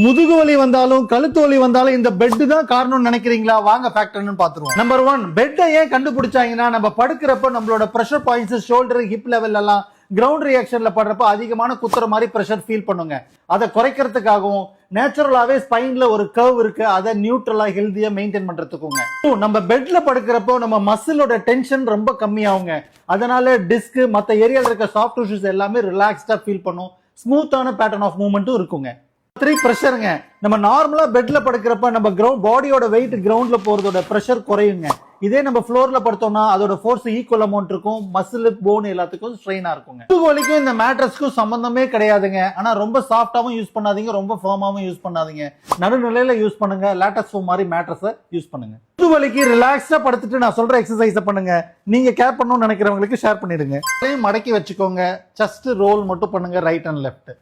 முதுகு வலி வந்தாலும் கழுத்து வலி வந்தாலும் இந்த பெட் தான் காரணம்னு நினைக்கிறீங்களா? வாங்க ஃபேக்டர்னு பாத்துருவோம். நம்பர் 1, பெட்டை ஏன் கண்டுபிடிச்சாங்கன்னா, நம்ம படுக்கிறப்ப நம்மளோட pressure points shoulder hip level எல்லாம் கிரவுண்ட் ரியாக்ஷன்ல படுறப்ப அதிகமான குத்துற மாதிரி பிரஷர் ஃபீல் பண்ணுங்க. அதை குறைக்கிறதுக்காகவும் நேச்சுரலாவே ஸ்பைன்ல ஒரு கர்வ் இருக்கு, அதை நியூட்ரலா ஹெல்தியா மெயின்டைன் பண்றதுக்குங்க. நம்ம பெட்ல படுக்கிறப்போ நம்ம மசிலோட டென்ஷன் ரொம்ப கம்மியாகுங்க. அதனால டிஸ்க் மத்த ஏரியால இருக்க சாஃப்ட் டிஷ்யூஸ் எல்லாமே ரிலாக்ஸ்டா ஃபீல் பண்ணும். ஸ்மூத்தான பேட்டர்ன் ஆஃப் மூவ்மெண்ட்டும் இருக்குங்க. 3 பிரஷருங்க. நம்ம நார்மலா பெட்ல படுக்கிறப்ப நம்ம பாடியோட வெயிட் கிரவுண்ட்ல போறதோட பிரஷர் குறையுங்க. இதே நம்ம ஃப்ளோர்ல படுத்தோம்னா அதோட ஃபோர்ஸ் ஈக்குவல் அமௌண்ட் இருக்கும். மசில் போன் எல்லாத்துக்கும் ஸ்ட்ரெயினா இருக்குங்க. முதுகு வலிக்கும் இந்த மேட்ரஸ்க்கும் சம்பந்தமே கிடையாதுங்க. ஆனா ரொம்ப சாஃப்டாவும் யூஸ் பண்ணாதீங்க, ரொம்ப ஃபர்மாவும் யூஸ் பண்ணாதீங்க. நடுநிலையில யூஸ் பண்ணுங்க. லேட்டஸ்ட் ஃபோம் மாதிரி மேட்ரஸை யூஸ் பண்ணுங்க. முதுகு வலிக்கு ரிலாக்ஸா படுத்துட்டு நான் சொல்ற எக்ஸசைஸ் பண்ணுங்க. நீங்க கேர் பண்ணணும்னு நினைக்கிறவங்களுக்கு ஷேர் பண்ணிடுங்க. மடக்கி வச்சுக்கோங்க. செஸ்ட் ரோல் மட்டும் பண்ணுங்க, ரைட் அண்ட் லெஃப்ட்.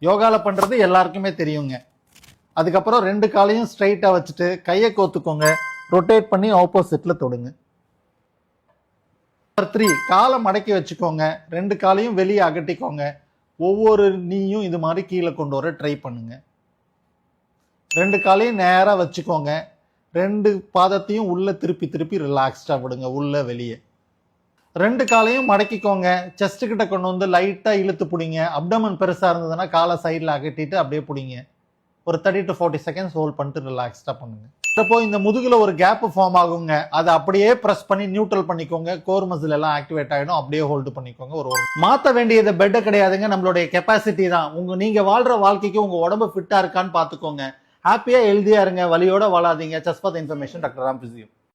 யோகால பண்றது எல்லாருக்குமே தெரியுங்க. அதுக்கப்புறம் 2 காலையும் ஸ்ட்ரைட்டா வச்சுட்டு கையை கோத்துக்கோங்க. ரொட்டேட் பண்ணி ஆப்போசிட்ல தொடுங்க. நம்பர் 3, காலை மடக்கி வச்சுக்கோங்க. 2 காலையும் வெளியே அகட்டிக்கோங்க. ஒவ்வொரு நீயும் இது மாதிரி கீழே கொண்டு வர ட்ரை பண்ணுங்க. 2 காலையும் நேரா வச்சுக்கோங்க. 2 பாதத்தையும் உள்ள திருப்பி திருப்பி ரிலாக்ஸ்டா விடுங்க, உள்ள வெளியே. 2 காலையும் மடக்கிக்கோங்க. செஸ்ட் கிட்ட கொண்டு வந்து லைட்டா இழுத்து பிடிங்க. அப்டமன் பெருசா இருந்ததுன்னா காலை சைட்ல அகட்டிட்டு அப்படியே பிடிங்க. ஒரு 30 to 40 செகண்ட்ஸ் ஹோல்ட் பண்ணிட்டு ரிலாக்ஸ்டா பண்ணுங்க. இப்போ இந்த முதுகுல ஒரு கேப் ஃபார்ம் ஆகுங்க. அதை அப்படியே பிரஸ் பண்ணி நியூட்ரல் பண்ணிக்கோங்க. கோர் மசில் எல்லாம் ஆக்டிவேட் ஆயிடும். அப்படியே ஹோல்டு பண்ணிக்கோங்க. ஒரு மாத்த வேண்டியது பெட் கிடையாதுங்க, நம்மளுடைய கெப்பாசிட்டி தான். நீங்க வாழ்ற வாழ்க்கைக்கு உங்க உடம்பு ஃபிட்டா இருக்கான்னு பாத்துக்கோங்க. ஹாப்பியா ஹெல்தியா இருங்க, வலியோட வாழாதீங்க. Just for the information, doctor Ram physio.